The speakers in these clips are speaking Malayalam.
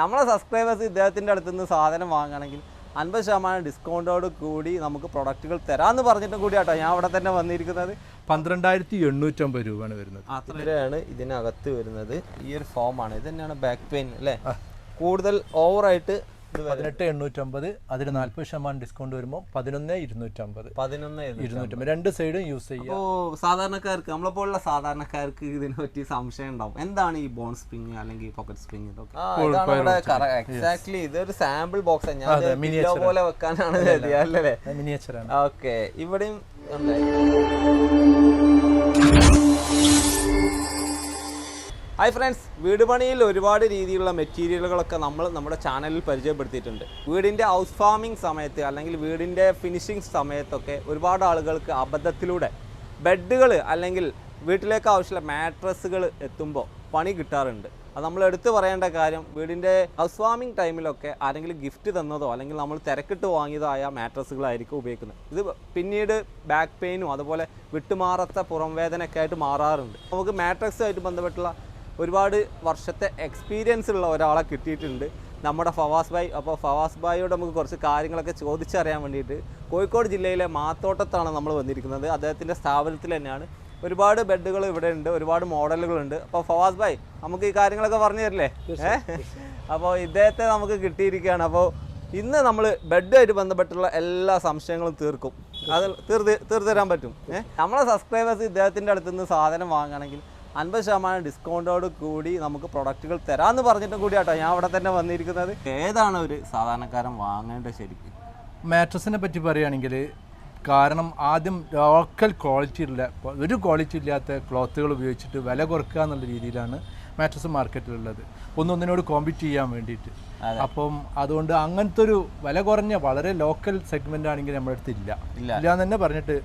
നമ്മളെ സബ്സ്ക്രൈബേഴ്സ് ഇദ്ദേഹത്തിൻ്റെ അടുത്ത് നിന്ന് സാധനം വാങ്ങുകയാണെങ്കിൽ 50% ഡിസ്കൗണ്ടോട് കൂടി നമുക്ക് പ്രൊഡക്റ്റുകൾ തരാമെന്ന് പറഞ്ഞിട്ടും കൂടി കേട്ടോ ഞാൻ അവിടെ തന്നെ വന്നിരിക്കുന്നത്. 12,850 രൂപയാണ് വരുന്നത്. അത്രയാണ് ഇതിനകത്ത് വരുന്നത്. ഈ ഒരു ഫോമാണ്. ഇത് തന്നെയാണ് ബാക്ക് പെയിൻ അല്ലേ? കൂടുതൽ ഓവറായിട്ട് 18,850, അതിൽ 40% ഡിസ്കൗണ്ട് വരുമ്പോൾ 11,250. രണ്ട് സൈഡും യൂസ് ചെയ്യാം. അപ്പോൾ സാധാരണക്കാർക്ക് നമ്മളെപ്പോലുള്ള സാധാരണക്കാർക്ക് ഇതിനെ പറ്റി സംശയം ഉണ്ടാവും. എന്താണ് ഈ ബോൺ സ്പ്രിങ് അല്ലെങ്കിൽ പോക്കറ്റ് സ്പ്രിങ്? എക്സാക്ട്ലി ഇതൊരു സാമ്പിൾ ബോക്സ് പോലെ വെക്കാനാണ് അല്ലേ? മിനിയേച്ചറാണ്. ഓക്കെ, ഇവിടെയും ഹായ് ഫ്രണ്ട്സ്, വീട് പണിയിൽ ഒരുപാട് രീതിയിലുള്ള മെറ്റീരിയലുകളൊക്കെ നമ്മൾ നമ്മുടെ ചാനലിൽ പരിചയപ്പെടുത്തിയിട്ടുണ്ട്. വീടിൻ്റെ ഹൗസ് ഫാമിംഗ് സമയത്ത് അല്ലെങ്കിൽ വീടിൻ്റെ ഫിനിഷിംഗ് സമയത്തൊക്കെ ഒരുപാട് ആളുകൾക്ക് അബദ്ധത്തിലൂടെ ബെഡുകൾ അല്ലെങ്കിൽ വീട്ടിലേക്ക് ആവശ്യമുള്ള മാട്രസ്സുകൾ എത്തുമ്പോൾ പണി കിട്ടാറുണ്ട്. അത് നമ്മൾ എടുത്തു പറയേണ്ട കാര്യം, വീടിൻ്റെ ഹൗസ് വാമിംഗ് ടൈമിലൊക്കെ ആരെങ്കിലും ഗിഫ്റ്റ് തന്നതോ അല്ലെങ്കിൽ നമ്മൾ തിരക്കിട്ട് വാങ്ങിയതോ ആയ മാട്രസ്സുകളായിരിക്കും ഉപയോഗിക്കുന്നത്. ഇത് പിന്നീട് ബാക്ക് പെയിനും അതുപോലെ വിട്ടുമാറാത്ത പുറം വേദനയൊക്കെ ആയിട്ട് മാറാറുണ്ട്. നമുക്ക് മാട്രസ്സുമായിട്ട് ബന്ധപ്പെട്ടുള്ള ഒരുപാട് വർഷത്തെ എക്സ്പീരിയൻസ് ഉള്ള ഒരാളെ കിട്ടിയിട്ടുണ്ട്, നമ്മുടെ ഫവാസ് ഭായ്. അപ്പോൾ ഫവാസ് ഭായിയോട് നമുക്ക് കുറച്ച് കാര്യങ്ങളൊക്കെ ചോദിച്ചറിയാൻ വേണ്ടിയിട്ട് കോഴിക്കോട് ജില്ലയിലെ മാത്തോട്ടത്താണ് നമ്മൾ വന്നിരിക്കുന്നത്. അദ്ദേഹത്തിൻ്റെ സ്ഥാപനത്തിൽ തന്നെയാണ്. ഒരുപാട് ബെഡുകൾ ഇവിടെ ഉണ്ട്, ഒരുപാട് മോഡലുകളുണ്ട്. അപ്പോൾ ഫവാസ് ഭായ് നമുക്ക് ഈ കാര്യങ്ങളൊക്കെ പറഞ്ഞു തരില്ലേ? അപ്പോൾ ഇദ്ദേഹത്തെ നമുക്ക് കിട്ടിയിരിക്കുകയാണ്. അപ്പോൾ ഇന്ന് നമ്മൾ ബെഡുമായിട്ട് ബന്ധപ്പെട്ടുള്ള എല്ലാ സംശയങ്ങളും തീർക്കും. അത് തീർത്തു തരാൻ പറ്റും. നമ്മളെ സബ്സ്ക്രൈബേഴ്സ് ഇദ്ദേഹത്തിൻ്റെ അടുത്ത് നിന്ന് സാധനം വാങ്ങുകയാണെങ്കിൽ 50% ഡിസ്കൗണ്ടോട് കൂടി നമുക്ക് പ്രൊഡക്റ്റുകൾ തരാമെന്ന് പറഞ്ഞിട്ടും കൂടി കേട്ടോ ഞാൻ അവിടെ തന്നെ വന്നിരിക്കുന്നത്. ഏതാണ് ഒരു സാധാരണക്കാരൻ വാങ്ങേണ്ടത് ശരിക്കും? മാട്രസിനെ പറ്റി പറയുകയാണെങ്കിൽ, കാരണം ആദ്യം ലോക്കൽ ക്വാളിറ്റി ഉള്ള ഒരു ക്വാളിറ്റി ഇല്ലാത്ത ക്ലോത്തുകൾ ഉപയോഗിച്ചിട്ട് വില കുറക്കുക എന്നുള്ള രീതിയിലാണ് മാട്രസ് മാർക്കറ്റിലുള്ളത്, ഒന്നൊന്നിനോട് കോമ്പീറ്റ് ചെയ്യാൻ വേണ്ടിയിട്ട്. അപ്പം അതുകൊണ്ട് അങ്ങനത്തെ ഒരു വില കുറഞ്ഞ വളരെ ലോക്കൽ സെഗ്മെൻ്റ് ആണെങ്കിൽ നമ്മുടെ അടുത്ത് ഇല്ല എന്ന് തന്നെ പറഞ്ഞിട്ട്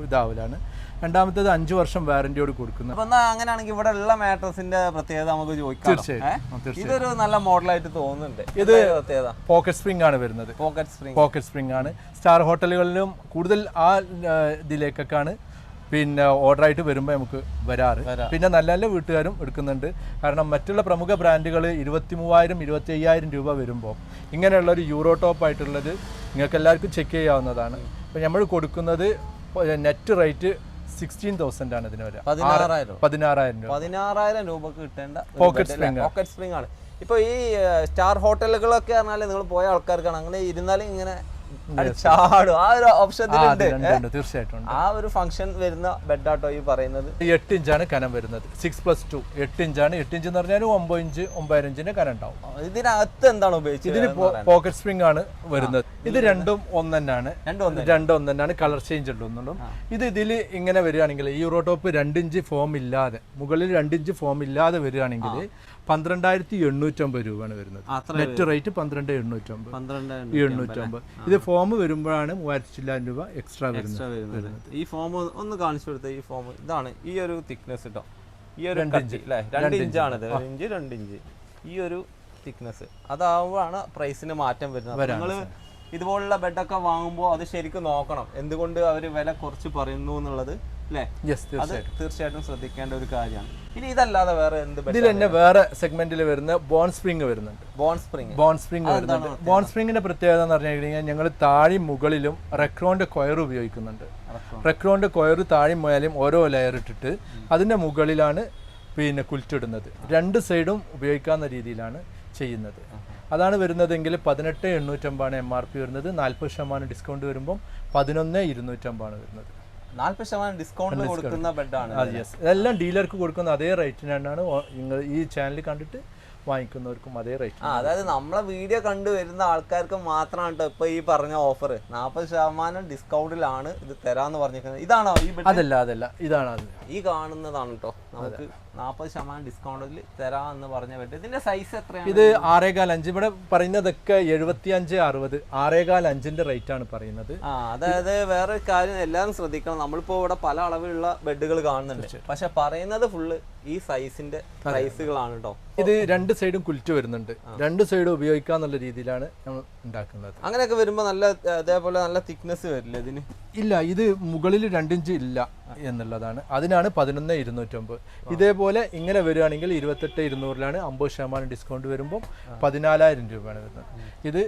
ഇതാവലാണ്. രണ്ടാമത്തേത് 5 വർഷം വാറന്റിയോട് കൊടുക്കുന്നത്. അങ്ങനെയാണെങ്കിൽ ഇവിടെ ഉള്ള മാട്രസിന്റെ പ്രത്യേകത നമുക്ക് ചോദിക്കാം. തീർച്ചയായും ഇതൊരു നല്ല മോഡലായിട്ട് തോന്നുന്നുണ്ട്. ഇത് പോക്കറ്റ് സ്പ്രിംഗ് ആണ് വരുന്നത്. പോക്കറ്റ് സ്പ്രിംഗ് ആണ്. സ്റ്റാർ ഹോട്ടലുകളിലും കൂടുതൽ ആ ഇതിലേക്കൊക്കെയാണ് പിന്നെ ഓർഡറായിട്ട് വരുമ്പോൾ നമുക്ക് വരാറ്. പിന്നെ നല്ല നല്ല വീട്ടുകാരും എടുക്കുന്നുണ്ട്. കാരണം മറ്റുള്ള പ്രമുഖ ബ്രാൻഡുകൾ 23,000 25,000 രൂപ വരുമ്പോൾ ഇങ്ങനെയുള്ളൊരു യൂറോ ടോപ്പ് ആയിട്ടുള്ളത് നിങ്ങൾക്ക് എല്ലാവർക്കും ചെക്ക് ചെയ്യാവുന്നതാണ്. അപ്പോൾ നമ്മൾ കൊടുക്കുന്നത് നെറ്റ് റേറ്റ് 16,000 ആണ് ഇതിന് വരിക. 16,000 രൂപക്ക് കിട്ടേണ്ട പോക്കറ്റ് സ്പ്രിംഗ് ആണ്. ഇപ്പൊ ഈ സ്റ്റാർ ഹോട്ടലുകളൊക്കെ പറഞ്ഞാൽ നിങ്ങൾ പോയ ആൾക്കാർക്കാണ് അങ്ങനെ ഇരുന്നാലും ഇങ്ങനെ ചാടും. ആ ഒരു ഓപ്ഷൻ തീർച്ചയായിട്ടും. ആ ഒരു ഫംഗ്ഷൻ വരുന്ന ബെഡാട്ടോ ഈ പറയുന്നത്. 8 ഇഞ്ചാണ് കനം വരുന്നത്. 6+2 8 ഇഞ്ചാണ്. 8 ഇഞ്ച് എന്ന് പറഞ്ഞാൽ 9 ഇഞ്ച് 9.5 ഇഞ്ചിന്റെ കനം ഉണ്ടാവും. ഇതിനകത്ത് എന്താണ് ഉപയോഗിച്ചത്? ഇതിന് പോക്കറ്റ് സ്പ്രിംഗ് ആണ് വരുന്നത്. ഇത് രണ്ടും ഒന്നെന്നാണ്. കളർ ചേഞ്ച് ഉള്ളൂ. ഇതിൽ ഇങ്ങനെ വരികയാണെങ്കിൽ യൂറോ ടോപ്പ് 2 ഇഞ്ച് ഫോം ഇല്ലാതെ, മുകളിൽ 2 ഇഞ്ച് ഫോം ഇല്ലാതെ വരികയാണെങ്കിൽ 12,850 രൂപയാണ് വരുന്നത്. Net rate 12,850. ഇത് ഫോം വരുമ്പോഴാണ് 3,000 രൂപ എക്സ്ട്രാ വരുന്നത്. ഈ ഫോം ഒന്ന് കാണിച്ചു കൊടുത്ത ഈ ഫോം ഇതാണ്. ഈ ഒരു തിക്നെസ് കേട്ടോ, ഈ ഒരു 2 ഇഞ്ച് അല്ലേ, 2 ഇഞ്ചാണിത്. 2 ഇഞ്ച് ഈ ഒരു തിക്നെസ് അതാവുമ്പോഴാണ് പ്രൈസിന് മാറ്റം വരുന്നത്. നിങ്ങൾ ഇതുപോലുള്ള ബെഡൊക്കെ വാങ്ങുമ്പോൾ അത് ശരിക്കും നോക്കണം, എന്തുകൊണ്ട് അവർ വില കുറച്ച് പറയുന്നു എന്നുള്ളത് അല്ലേ? അത് തീർച്ചയായിട്ടും ശ്രദ്ധിക്കേണ്ട ഒരു കാര്യമാണ്. ഇനി ഇതല്ലാതെ വേറെ എന്ത്? ഇതിൽ തന്നെ വേറെ സെഗ്മെന്റിൽ വരുന്ന ബോൺ സ്പ്രിംഗ് വരുന്നുണ്ട്. ബോൺ സ്പ്രിംഗ് വരുന്നുണ്ട്. ബോൺ സ്പ്രിംഗിന്റെ പ്രത്യേകത എന്ന് പറഞ്ഞു കഴിഞ്ഞാൽ ഞങ്ങൾ താഴെയും മുകളിലും റെക്രോന്റെ കൊയർ ഉപയോഗിക്കുന്നുണ്ട്. റെക്രോന്റെ കൊയർ താഴെയും മുകളിലും ഓരോ ലെയർ ഇട്ടിട്ട് അതിന്റെ മുകളിലാണ് പിന്നെ കുൽറ്റിടുന്നത്. 2 സൈഡും ഉപയോഗിക്കാവുന്ന രീതിയിലാണ് ചെയ്യുന്നത്. അതാണ് വരുന്നതെങ്കിൽ 18,850 MRP വരുന്നത്. 40% ഡിസ്കൗണ്ട് വരുമ്പോൾ 11,250 വരുന്നത്. 40% ഡിസ്കൗണ്ട് കൊടുക്കുന്ന ബെഡാണ്. ഇതെല്ലാം ഡീലർക്ക് കൊടുക്കുന്ന അതേ റേറ്റിനാണ് നിങ്ങൾ ഈ ചാനൽ കണ്ടിട്ട് വാങ്ങിക്കുന്നവർക്കും അതേ റേറ്റ്. അതായത് നമ്മളെ വീഡിയോ കണ്ടുവരുന്ന ആൾക്കാർക്ക് മാത്രമാണ് കേട്ടോ ഇപ്പൊ ഈ പറഞ്ഞ ഓഫർ. 40% ഡിസ്കൗണ്ടിലാണ് ഇത് തരാന്ന് പറഞ്ഞിരിക്കുന്നത്. ഇതാണോ ഈ ബെഡ്? അതല്ല ഇതാണ്. അത് ഈ കാണുന്നതാണ് കേട്ടോ നമുക്ക് 40% ഡിസ്കൗണ്ടിൽ തരാന്ന് പറഞ്ഞ ബെഡ്. ഇതിന്റെ സൈസ് എത്രയാണ്? ഇത് 6.25 ഇഞ്ച്. ഇവിടെ പറയുന്നതൊക്കെ 75-60 6.25 റേറ്റ് ആണ് പറയുന്നത്. അതായത് വേറൊരു കാര്യം എല്ലാവരും ശ്രദ്ധിക്കണം, നമ്മളിപ്പോ ഇവിടെ പല അളവിലുള്ള ബെഡുകൾ കാണുന്നുണ്ട്, പക്ഷെ പറയുന്നത് ഫുള്ള് ഈ സൈസിന്റെ പ്രൈസുകളാണ് കേട്ടോ. ഇത് 2 സൈഡും കുലിറ്റ് വരുന്നുണ്ട്. 2 സൈഡും ഉപയോഗിക്കാന്നുള്ള രീതിയിലാണ് നമ്മൾ ഉണ്ടാക്കുന്നത്. അങ്ങനെയൊക്കെ വരുമ്പോൾ നല്ല അതേപോലെ നല്ല തിക്നെസ് വരില്ല ഇതിന്? ഇല്ല, ഇത് മുകളിൽ 2 ഇഞ്ച് ഇല്ല എന്നുള്ളതാണ്. അതിനാണ് 11,250. ഇതേപോലെ ഇങ്ങനെ വരികയാണെങ്കിൽ 28,200 50% ഡിസ്കൗണ്ട് വരുമ്പോൾ 14,000 രൂപയാണ് വരുന്നത്. ഇത്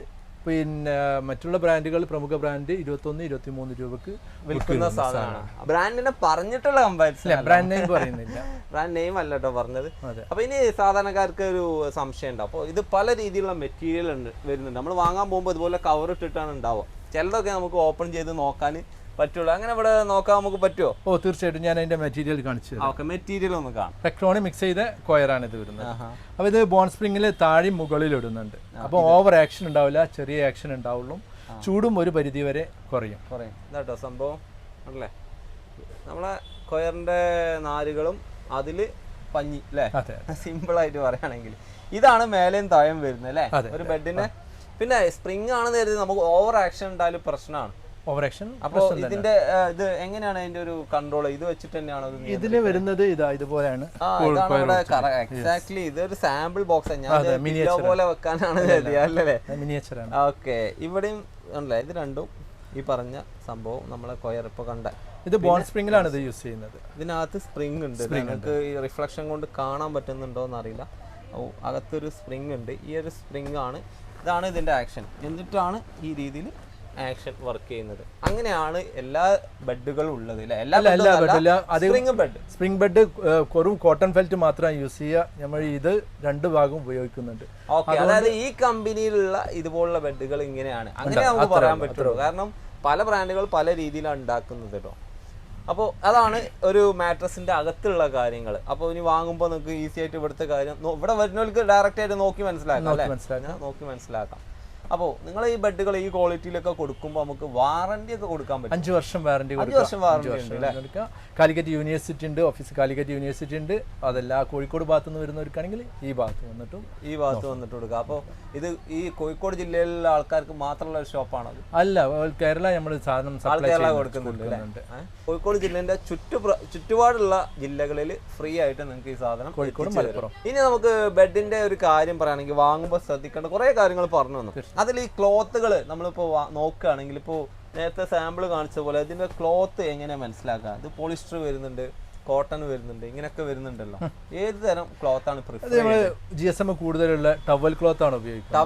പിന്നെ മറ്റുള്ള ബ്രാൻഡുകൾ, പ്രമുഖ ബ്രാൻഡ് 21-23 രൂപക്ക് വിൽക്കുന്ന സാധനമാണ്. ബ്രാൻഡിനെ പറഞ്ഞിട്ടുള്ള കമ്പാരിസൺ, ബ്രാൻഡ് നെയിം പറയുന്നില്ല. ബ്രാൻഡ് നെയിം അല്ല കേട്ടോ പറഞ്ഞത്. അപ്പൊ ഇനി സാധാരണക്കാർക്ക് ഒരു സംശയം ഉണ്ട്. അപ്പോൾ ഇത് പല രീതിയിലുള്ള മെറ്റീരിയൽ വരുന്നുണ്ട്. നമ്മൾ വാങ്ങാൻ പോകുമ്പോൾ ഇതുപോലെ കവർ ഇട്ടിട്ടാണ് ഉണ്ടാവുക. ചിലതൊക്കെ നമുക്ക് ഓപ്പൺ ചെയ്ത് നോക്കാൻ പറ്റുള്ളൂ. അങ്ങനെ ഇവിടെ നോക്കാൻ നമുക്ക് പറ്റുമോ? ഓ തീർച്ചയായിട്ടും, ഞാൻ അതിന്റെ മെറ്റീരിയൽ കാണിച്ചു. ഓക്കെ, മെറ്റീരിയൽ ഒന്ന് കാണാം. പെക്ട്രോണി മിക്സ് ചെയ്ത കൊയറാണ് ഇത് വരുന്നത്. അപ്പോൾ ഇത് ബോൺ സ്പ്രിങ്ങിൽ താഴെ മുകളിൽ ഇടുന്നുണ്ട്. അപ്പോൾ ഓവർ ആക്ഷൻ ഉണ്ടാവില്ല, ചെറിയ ആക്ഷൻ ഉണ്ടാവുള്ളൂ. ചൂടും ഒരു പരിധി വരെ കുറയും. ഇതാട്ടോ സംഭവം അല്ലേ, നമ്മളെ കൊയറിന്റെ നാരുകളും അതില് പഞ്ഞി അല്ലേ, സിമ്പിൾ ആയിട്ട് പറയുകയാണെങ്കിൽ. ഇതാണ് മേലെയും താഴെയും വരുന്നത് അല്ലേ ഒരു ബെഡിന്. പിന്നെ സ്പ്രിംഗ് ആണെന്ന് കരുതി നമുക്ക് ഓവർ ആക്ഷൻ ഉണ്ടായാലും പ്രശ്നമാണ്. Over action. അപ്പോൾ ഇതിന്റെ ഇത് എങ്ങനെയാണ് അതിന്റെ ഒരു കൺട്രോൾ? ഇത് വെച്ചിട്ട് തന്നെയാണ് ഇതില് വരുന്നത്. ഇതുപോലെയാണ് എക്സാക്ട്ലി. ഇതൊരു സാമ്പിൾ ബോക്സ് ഞാൻ പോലെ വെക്കാനാണ് അല്ലേ? മിനിയേച്ചറാണ്. ഓക്കെ, ഇവിടെയും ഉണ്ടല്ലേ ഇത് രണ്ടും ഈ പറഞ്ഞ സംഭവം നമ്മളെ കൊയർ ഇപ്പൊ കണ്ട ഇത് ബോൺ സ്പ്രിംഗിലാണ് ഇത് യൂസ് ചെയ്യുന്നത്. ഇതിനകത്ത് സ്പ്രിംഗ് ഉണ്ട്. നിങ്ങൾക്ക് ഈ റിഫ്ലക്ഷൻ കൊണ്ട് കാണാൻ പറ്റുന്നുണ്ടോ എന്നറിയില്ല. അകത്തൊരു സ്പ്രിംഗ് ഉണ്ട്. ഈ ഒരു സ്പ്രിംഗ് ആണ്, ഇതാണ് ഇതിന്റെ ആക്ഷൻ. എന്നിട്ടാണ് ഈ രീതിയിൽ ആക്ഷൻ വർക്ക് ചെയ്യുന്നത്. അങ്ങനെയാണ് എല്ലാ ബെഡുകളും ഉള്ളത്. സ്പ്രിംഗ് ബെഡ് വെറും കോട്ടൺ ഫെൽറ്റ് മാത്രം യൂസ് ചെയ്യുക. നമ്മൾ ഇത് 2 ഭാഗം ഉപയോഗിക്കുന്നുണ്ട്. ഓക്കെ, അതായത് ഈ കമ്പനിയിലുള്ള ഇതുപോലുള്ള ബെഡുകൾ ഇങ്ങനെയാണ്. അങ്ങനെ നമുക്ക് പറയാൻ പറ്റുള്ളൂ. കാരണം പല ബ്രാൻഡുകൾ പല രീതിയിലാണ് ഉണ്ടാക്കുന്നത് കേട്ടോ. അപ്പോൾ അതാണ് ഒരു മാട്രസിന്റെ അകത്തുള്ള കാര്യങ്ങൾ. അപ്പോൾ ഇനി വാങ്ങുമ്പോൾ നിങ്ങൾക്ക് ഈസി ആയിട്ട് ഇവിടുത്തെ കാര്യം ഇവിടെ വരുന്നവർക്ക് ഡയറക്റ്റ് ആയിട്ട് നോക്കി മനസ്സിലാക്കാം അല്ലേ? നോക്കി മനസ്സിലാക്കാം. അപ്പോൾ നിങ്ങൾ ഈ ബെഡുകൾ ഈ ക്വാളിറ്റിയിലൊക്കെ കൊടുക്കുമ്പോൾ നമുക്ക് വാറണ്ടി ഒക്കെ കൊടുക്കാൻ പറ്റും. 5 വർഷം വാറണ്ടി. 5 വർഷം വാറണ്ടി ഉണ്ട്. കാലിക്കറ്റ് യൂണിവേഴ്സിറ്റി ഉണ്ട്, ഓഫീസ് കാലിക്കറ്റ് യൂണിവേഴ്സിറ്റി ഉണ്ട്. അതല്ല കോഴിക്കോട് ഭാഗത്ത് നിന്ന് വരുന്നവർക്കാണെങ്കിൽ ഈ ഭാഗത്ത് വന്നിട്ട് കൊടുക്കുക. അപ്പോൾ ഇത് ഈ കോഴിക്കോട് ജില്ലയിലുള്ള ആൾക്കാർക്ക് മാത്രമുള്ള ഒരു ഷോപ്പാണോ? അല്ല, കേരള നമ്മൾ സാധനം കേരള കൊടുക്കുന്നുണ്ട്. കോഴിക്കോട് ജില്ലേന്റെ ചുറ്റുപാടുള്ള ജില്ലകളിൽ ഫ്രീ ആയിട്ട് നിങ്ങൾക്ക് ഈ സാധനം കോഴിക്കോട്, മലപ്പുറം. ഇനി നമുക്ക് ബെഡിന്റെ ഒരു കാര്യം പറയുകയാണെങ്കിൽ വാങ്ങുമ്പോൾ ശ്രദ്ധിക്കേണ്ട കുറെ കാര്യങ്ങൾ പറഞ്ഞു തന്നു. അതിൽ ഈ ക്ലോത്തുകൾ നമ്മളിപ്പോൾ നോക്കുകയാണെങ്കിൽ ഇപ്പോൾ നേരത്തെ സാമ്പിൾ കാണിച്ച പോലെ ഇതിന്റെ ക്ലോത്ത് എങ്ങനെ മനസ്സിലാക്കുക? ഇത് പോളിസ്റ്റർ വരുന്നുണ്ട്, കോട്ടൺ വരുന്നുണ്ട്, ഇങ്ങനെയൊക്കെ വരുന്നുണ്ടല്ലോ. ഏത് തരം ക്ലോത്ത് ആണ് പ്രിഫർ ചെയ്യുന്നത്? GSM കൂടുതലുള്ള ടവൽ ക്ലോത്ത് ആണ് ഉപയോഗിക്കുന്നത്.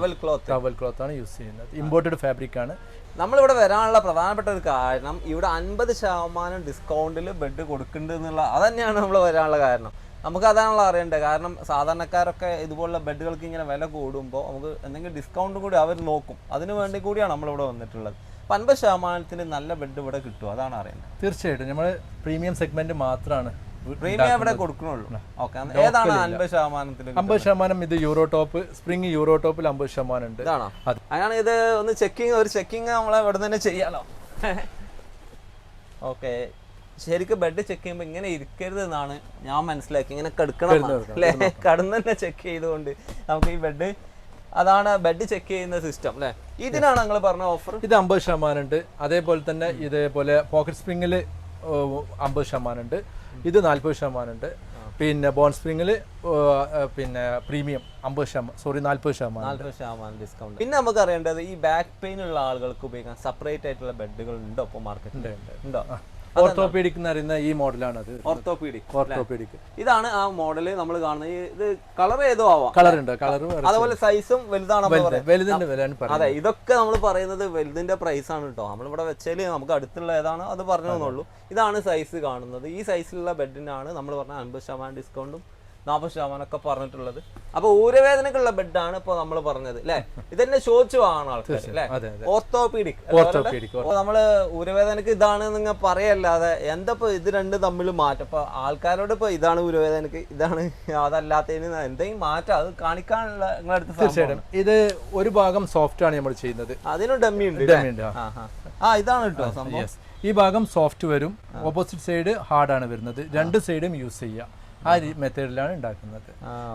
ടവൽ ക്ലോത്ത് ആണ് യൂസ് ചെയ്യുന്നത്. ഇമ്പോർട്ടഡ് ഫാബ്രിക് ആണ്. നമ്മളിവിടെ വരാനുള്ള പ്രധാനപ്പെട്ട ഒരു കാരണം ഇവിടെ 50% ഡിസ്കൗണ്ടിൽ ബെഡ് കൊടുക്കുന്നുണ്ട് എന്നുള്ള അത് തന്നെയാണ് നമ്മൾ വരാനുള്ള കാരണം. നമുക്ക് അതാണല്ലോ അറിയേണ്ടത്. കാരണം സാധാരണക്കാരൊക്കെ ഇതുപോലുള്ള ബെഡുകൾക്ക് ഇങ്ങനെ വില കൂടുമ്പോൾ നമുക്ക് എന്തെങ്കിലും ഡിസ്കൗണ്ടും കൂടി അവർ നോക്കും. അതിന് വേണ്ടി കൂടിയാണ് നമ്മളിവിടെ വന്നിട്ടുള്ളത്. 50% നല്ല ബെഡ് ഇവിടെ കിട്ടും, അതാണ് അറിയേണ്ടത്. തീർച്ചയായിട്ടും നമ്മൾ പ്രീമിയം സെഗ്മെന്റ് മാത്രമാണ് പ്രീമിയം ഇവിടെ കൊടുക്കണുള്ളൂ. ഓക്കെ, ഏതാണ് 50%? 50% ഇത് യൂറോ ടോപ്പ് സ്പ്രിംഗ് യൂറോ ടോപ്പിൽ 50% ഉണ്ട്. ഇതാണോ? അങ്ങനെ ഇത് ഒന്ന് ചെക്കിങ് നമ്മളെ ഇവിടെ തന്നെ ചെയ്യാലോ. ഓക്കെ, ശരിക്കും ബെഡ് ചെക്ക് ചെയ്യുമ്പോൾ ഇങ്ങനെ ഇരിക്കരുത് എന്നാണ് ഞാൻ മനസ്സിലാക്കി. ഇങ്ങനെ കടുക്കണം അല്ലേ? കടന്ന് തന്നെ ചെക്ക് ചെയ്തുകൊണ്ട് നമുക്ക് ഈ ബെഡ്, അതാണ് ബെഡ് ചെക്ക് ചെയ്യുന്ന സിസ്റ്റം അല്ലേ? ഇതിനാണ് നിങ്ങൾ പറഞ്ഞ ഓഫർ. ഇത് 50% ഉണ്ട്. അതേപോലെ തന്നെ ഇതേപോലെ പോക്കറ്റ് സ്പ്രിംഗിൽ 50% ഉണ്ട്. ഇത് 40% ഉണ്ട്. പിന്നെ ബോൺ സ്പ്രിംഗിൽ പിന്നെ പ്രീമിയം 40% ഡിസ്കൗണ്ട്. പിന്നെ നമുക്ക് അറിയേണ്ടത് ഈ ബാക്ക് പെയിൻ ഉള്ള ആളുകൾക്ക് ഉപയോഗിക്കാൻ സെപ്പറേറ്റ് ആയിട്ടുള്ള ബെഡുകൾ ഉണ്ടോ ഇപ്പോൾ മാർക്കറ്റിൽ? ഉണ്ടോ? ഓർത്തോപീഡിക് എന്ന് പറയുന്ന ഈ മോഡലാണ് അത്. ഓർത്തോപീഡിക് ഇതാണ് ആ മോഡല് നമ്മൾ കാണുന്നത്. ഇത് കളർ ഏതോ ആവാം, കളർ ഉണ്ട്, അതുപോലെ സൈസും വലുതാണ്. അതെ, ഇതൊക്കെ നമ്മൾ പറയുന്നത് വലുതിന്റെ പ്രൈസ് ആണ് കേട്ടോ. നമ്മളിവിടെ വെച്ചാല് നമുക്ക് അടുത്തുള്ള ഏതാണോ അത് പറഞ്ഞതെന്നുള്ളൂ. ഇതാണ് സൈസ് കാണുന്നത്. ഈ സൈസിലുള്ള ബെഡിനാണ് നമ്മൾ പറഞ്ഞ 50% ഡിസ്കൗണ്ടും 40% ഒക്കെ പറഞ്ഞിട്ടുള്ളത്. അപ്പൊ ഊരവേദനക്കുള്ള ബെഡാണ് ഇപ്പൊ നമ്മൾ പറഞ്ഞത് അല്ലെ? ഇതന്നെ ചോദിച്ചു വാങ്ങണം ആൾക്കാർ അല്ലെ? ഓർത്തോപീഡിക്. നമ്മള് ഊരവേദനക്ക് ഇതാണ് നിങ്ങൾ പറയല്ലാതെ എന്താ ഇത് രണ്ട് തമ്മിൽ മാറ്റം? ഇപ്പൊ ആൾക്കാരോട് ഇപ്പൊ ഇതാണ് ഊരവേദനക്ക്, ഇതാണ് അതല്ലാത്തതിന് എന്തെങ്കിലും മാറ്റം അത് കാണിക്കാനുള്ള നിങ്ങളടുത്ത്? തീർച്ചയായിട്ടും. ഇത് ഒരു ഭാഗം സോഫ്റ്റ് ആണ് നമ്മൾ ചെയ്യുന്നത്. അതിനും ഡമ്മി ഉണ്ട്. ഇതാണ് കേട്ടോ സംഭവം. ഈ ഭാഗം സോഫ്റ്റ് വരും, ഓപ്പോസിറ്റ് സൈഡ് ഹാർഡ് ആണ് വരുന്നത്. 2 സൈഡും യൂസ് ചെയ്യാം. ആ മെത്തേഡിലാണ് ഉണ്ടാക്കുന്നത്.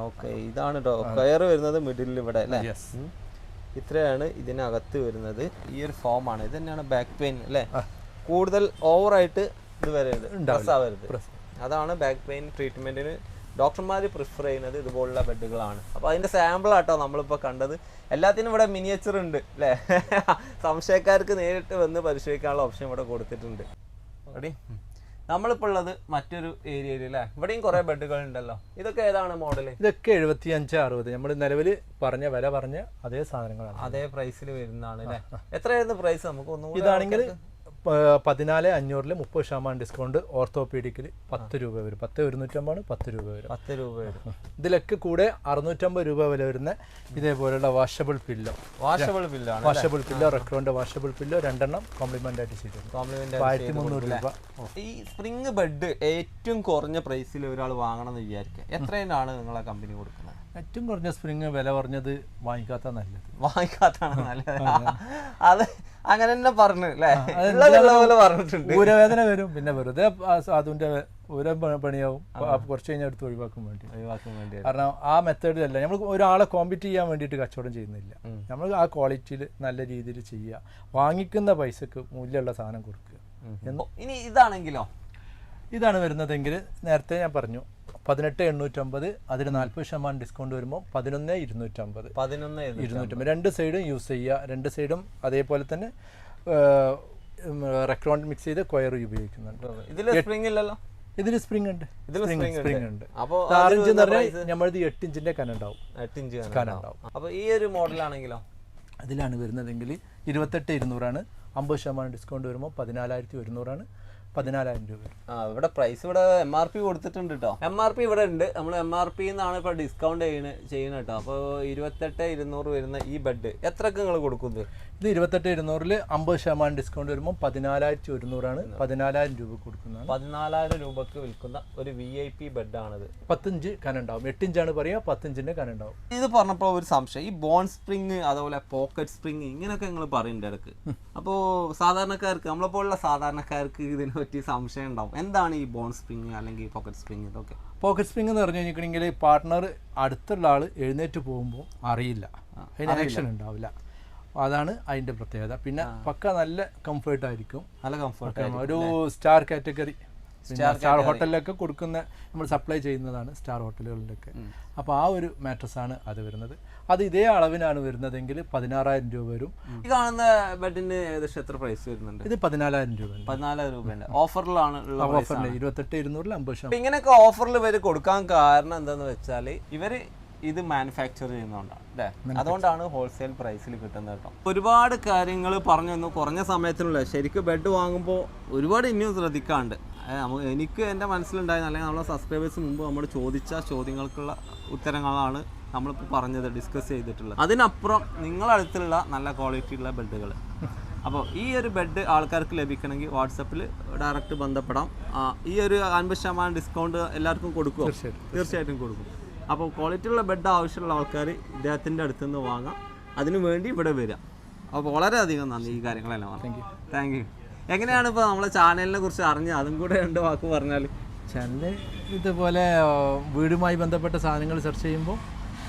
ഓക്കെ, ഇതാണ് കേട്ടോ കയർ വരുന്നത് മിഡിലിൽ ഇവിടെ അല്ലേ? ഇത്രയാണ് ഇതിനകത്ത് വരുന്നത്. ഈ ഒരു ഫോമാണ്. ഇത് തന്നെയാണ് ബാക്ക് പെയിൻ അല്ലേ? കൂടുതൽ ഓവറായിട്ട് ഇത് വരരുത്, അതാണ് ബാക്ക് പെയിൻ ട്രീറ്റ്മെന്റിന് ഡോക്ടർമാർ പ്രിഫർ ചെയ്യുന്നത് ഇതുപോലുള്ള ബെഡുകളാണ്. അപ്പോൾ അതിൻ്റെ സാമ്പിളാട്ടോ നമ്മളിപ്പോൾ കണ്ടത്. എല്ലാത്തിനും ഇവിടെ മിനിയേച്ചർ ഉണ്ട് അല്ലേ? സംശയക്കാർക്ക് നേരിട്ട് വന്ന് പരിശോധിക്കാനുള്ള ഓപ്ഷൻ ഇവിടെ കൊടുത്തിട്ടുണ്ട്. റെഡി? നമ്മളിപ്പോൾ ഉള്ളത് മറ്റൊരു ഏരിയയിൽ അല്ലേ? ഇവിടെയും കുറേ ബെഡുകൾ ഉണ്ടല്ലോ. ഇതൊക്കെ ഏതാണ് മോഡൽ? ഇതൊക്കെ 75-60 നമ്മൾ നിലവിൽ വില പറഞ്ഞ അതേ സാധനങ്ങളാണ്, അതേ പ്രൈസിൽ വരുന്നതാണ് അല്ലേ? എത്രയായിരുന്നു പ്രൈസ്? നമുക്ക് ഒന്നും ഇതാണെങ്കിൽ 14,500 30% ഡിസ്കൗണ്ട്. ഓർത്തോപീഡിക്കിൽ 10 രൂപ വരും. 10,150 10 രൂപ വരും. 10 രൂപ വരും. ഇതിലൊക്കെ കൂടെ 650 രൂപ വില വരുന്ന ഇതേപോലെയുള്ള വാഷബിൾ പില്ലോ, വാഷബിൾ പില്ലോ റെക്രോന്റെ വാഷബിൾ പില്ലോ 2 എണ്ണം കോംപ്ലിമെന്റ് ആയിട്ട് ചെയ്തു. 1300 രൂപ. ഈ സ്പ്രിംഗ് ബെഡ് ഏറ്റവും കുറഞ്ഞ പ്രൈസിൽ ഒരാൾ വാങ്ങണം എന്ന് വിചാരിക്കുക, എത്രയാണ് നിങ്ങളെ കമ്പനി കൊടുക്കുന്നത്? ഏറ്റവും കുറഞ്ഞ സ്പ്രിംഗ് വില പറഞ്ഞത് വാങ്ങിക്കാത്ത നല്ലത്. അത് അങ്ങനെ തന്നെ പറഞ്ഞു അല്ലേ? പറഞ്ഞിട്ടുണ്ട്. ഊരവേദന വരും, പിന്നെ വെറുതെ അതിന്റെ ഊര പണിയാവും. കുറച്ച് കഴിഞ്ഞാൽ എടുത്ത് ഒഴിവാക്കാൻ വേണ്ടി. കാരണം ആ മെത്തേഡിലല്ല നമ്മൾ ഒരാളെ കോമ്പീറ്റ് ചെയ്യാൻ വേണ്ടിയിട്ട് കച്ചവടം ചെയ്യുന്നില്ല. നമ്മൾ ആ ക്വാളിറ്റിയിൽ നല്ല രീതിയിൽ ചെയ്യുക, വാങ്ങിക്കുന്ന പൈസക്ക് മൂല്യമുള്ള സാധനം കൊടുക്കുക. ഇനി ഇതാണെങ്കിലോ? ഇതാണ് വരുന്നതെങ്കിൽ നേരത്തെ ഞാൻ പറഞ്ഞു 18,850, അതിൽ 40% ഡിസ്കൗണ്ട് വരുമ്പോൾ 11,250. 2 സൈഡും യൂസ് ചെയ്യുക. 2 സൈഡും അതേപോലെ തന്നെ റെക്രോണ്ട് മിക്സ് ചെയ്ത് കൊയർ ഉപയോഗിക്കുന്നുണ്ട്. ഇതിൽ സ്പ്രിംഗ് ഉണ്ട്. സ്പ്രിംഗ് ഉണ്ട്. അപ്പോൾ 6 ഇഞ്ച് എന്ന് പറഞ്ഞാൽ നമ്മളത് 8 ഇഞ്ചിന്റെ കനുണ്ടാവും. അപ്പോൾ ഈ ഒരു മോഡലാണെങ്കിലോ? അതിലാണ് വരുന്നതെങ്കിൽ 28,200 50% ഡിസ്കൗണ്ട് വരുമ്പോൾ 14,100 14,000 രൂപ. ഇവിടെ പ്രൈസ് ഇവിടെ MRP കൊടുത്തിട്ടുണ്ട് കേട്ടോ. MRP ഇവിടെ ഉണ്ട്. നമ്മൾ MRP എന്നാണ് ഇപ്പോൾ ഡിസ്കൗണ്ട് ചെയ്യുന്നത് കേട്ടോ. അപ്പോൾ 28,200 വരുന്ന ഈ ബെഡ് എത്രക്ക് നിങ്ങൾ കൊടുക്കുന്നത്? ഇത് 28,200 50% ഡിസ്കൗണ്ട് വരുമ്പോൾ 14,100 14,000 രൂപ കൊടുക്കുന്നതാണ്. 14,000 രൂപക്ക് വിൽക്കുന്ന ഒരു VIP ബെഡാണിത്. 10 ഇഞ്ച് കനുണ്ടാവും. 8 ഇഞ്ചാണ് പറയുക, 10 ഇഞ്ചിന്റെ കനുണ്ടാവും. ഇത് പറഞ്ഞപ്പോൾ ഒരു സംശയം, ഈ ബോൺ സ്പ്രിങ് അതുപോലെ പോക്കറ്റ് സ്പ്രിങ് ഇങ്ങനെയൊക്കെ നിങ്ങൾ പറയുന്നുണ്ട് ഇടക്ക്. അപ്പോൾ സാധാരണക്കാർക്ക്, നമ്മളെപ്പോലുള്ള സാധാരണക്കാർക്ക് ഇതിനെ പറ്റി സംശയം ഉണ്ടാവും. എന്താണ് ഈ ബോൺ സ്പ്രിങ് അല്ലെങ്കിൽ പോക്കറ്റ് സ്പ്രിങ്? ഇതൊക്കെ പോക്കറ്റ് സ്പ്രിങ് എന്ന് പറഞ്ഞു കഴിഞ്ഞിട്ടുണ്ടെങ്കിൽ പാർട്ട്ണർ അടുത്തുള്ള ആൾ എഴുന്നേറ്റ് പോകുമ്പോൾ അറിയില്ല, അതിന് ആക്ഷൻ ഉണ്ടാവില്ല. അതാണ് അതിൻ്റെ പ്രത്യേകത. പിന്നെ പക്ക നല്ല കംഫർട്ടായിരിക്കും. ഒരു സ്റ്റാർ കാറ്റഗറി സ്റ്റാർ ഹോട്ടലിലൊക്കെ കൊടുക്കുന്ന, നമ്മൾ സപ്ലൈ ചെയ്യുന്നതാണ് സ്റ്റാർ ഹോട്ടലുകളിലൊക്കെ. അപ്പോൾ ആ ഒരു മാട്രസ്സാണ് അത് വരുന്നത്. അത് ഇതേ അളവിനാണ് വരുന്നതെങ്കിൽ 16,000 രൂപ വരും. ഈ കാണുന്ന ബെഡിന് ഏകദേശം എത്ര പ്രൈസ് വരുന്നുണ്ട്? ഇത് 14,000 രൂപ. 14,000 രൂപ ഓഫറിലാണ്. ഓഫറിൽ 28,200 50%. ഇങ്ങനെയൊക്കെ ഓഫറിൽ ഇവര് കൊടുക്കാൻ കാരണം എന്താന്ന് വെച്ചാൽ ഇവര് ഇത് മാനുഫാക്ചർ ചെയ്യുന്നതുകൊണ്ടാണ് അല്ലേ? അതുകൊണ്ടാണ് ഹോൾസെയിൽ പ്രൈസിൽ കിട്ടുന്നത് കേട്ടോ. ഒരുപാട് കാര്യങ്ങൾ പറഞ്ഞു തന്നു കുറഞ്ഞ സമയത്തിനുള്ള. ശരിക്കും ബെഡ് വാങ്ങുമ്പോൾ ഒരുപാട് ഇനിയും ശ്രദ്ധിക്കാണ്ട്. എനിക്ക് എൻ്റെ മനസ്സിലുണ്ടായിരുന്ന, അല്ലെങ്കിൽ നമ്മളെ സബ്സ്ക്രൈബേഴ്സ് മുമ്പ് നമ്മൾ ചോദിച്ച ചോദ്യങ്ങൾക്കുള്ള ഉത്തരങ്ങളാണ് നമ്മളിപ്പോൾ പറഞ്ഞത്, ഡിസ്കസ് ചെയ്തിട്ടുള്ളത്. അതിനപ്പുറം നിങ്ങളടുത്തുള്ള നല്ല ക്വാളിറ്റിയുള്ള ബെഡുകൾ. അപ്പോൾ ഈ ഒരു ബെഡ് ആൾക്കാർക്ക് ലഭിക്കണമെങ്കിൽ വാട്സപ്പിൽ ഡയറക്റ്റ് ബന്ധപ്പെടാം. ഈ ഒരു 50% ഡിസ്കൗണ്ട് എല്ലാവർക്കും കൊടുക്കുമോ? തീർച്ചയായിട്ടും കൊടുക്കും. അപ്പോൾ ക്വാളിറ്റിയുള്ള ബെഡ് ആവശ്യമുള്ള ആൾക്കാർ ഇദ്ദേഹത്തിൻ്റെ അടുത്ത് നിന്ന് വാങ്ങാം. അതിനു വേണ്ടി ഇവിടെ വരിക. അപ്പോൾ വളരെയധികം നന്ദി ഈ കാര്യങ്ങളെല്ലാം. Thank you. എങ്ങനെയാണ് ഇപ്പോൾ നമ്മളെ ചാനലിനെ കുറിച്ച് അറിഞ്ഞത്? അതും കൂടെ 2 വാക്ക് പറഞ്ഞാൽ. ചാനൽ ഇതുപോലെ വീടുമായി ബന്ധപ്പെട്ട സാധനങ്ങൾ സെർച്ച് ചെയ്യുമ്പോൾ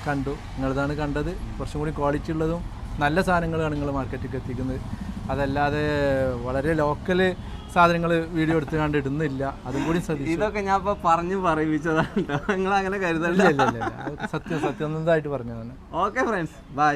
കണ്ടു, നിങ്ങളതാണ് കണ്ടത്. കുറച്ചും കൂടി ക്വാളിറ്റി ഉള്ളതും നല്ല സാധനങ്ങളാണ് നിങ്ങൾ മാർക്കറ്റിലേക്ക് എത്തിക്കുന്നത്. അതല്ലാതെ വളരെ ലോക്കൽ സാധനങ്ങൾ വീഡിയോ എടുത്ത് കണ്ട് ഇടുന്നില്ല. അതും കൂടി ശ്രദ്ധിച്ചു. ഇതൊക്കെ ഞാൻ ഇപ്പോൾ പറഞ്ഞു പറയിപ്പിച്ചതാണ്. നിങ്ങൾ അങ്ങനെ കരുതല്ല. സത്യം സത്യസന്ധമായിട്ട് പറഞ്ഞതാണ്. Okay friends, by.